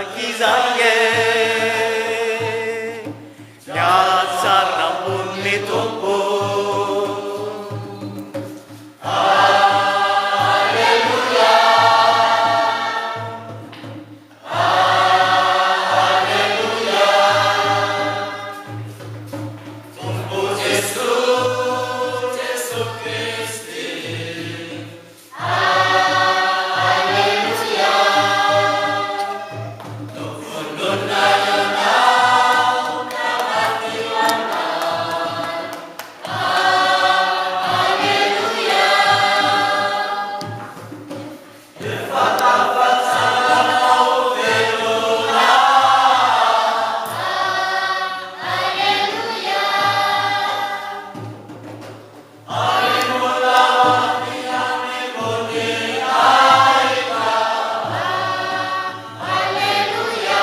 Marakizaye Nyasara Punni Tompo Aleluia Aleluia Tompo Jesoa Kristy nefa tafatsangana velona amim-bola maty amim-boninahitra aleluia.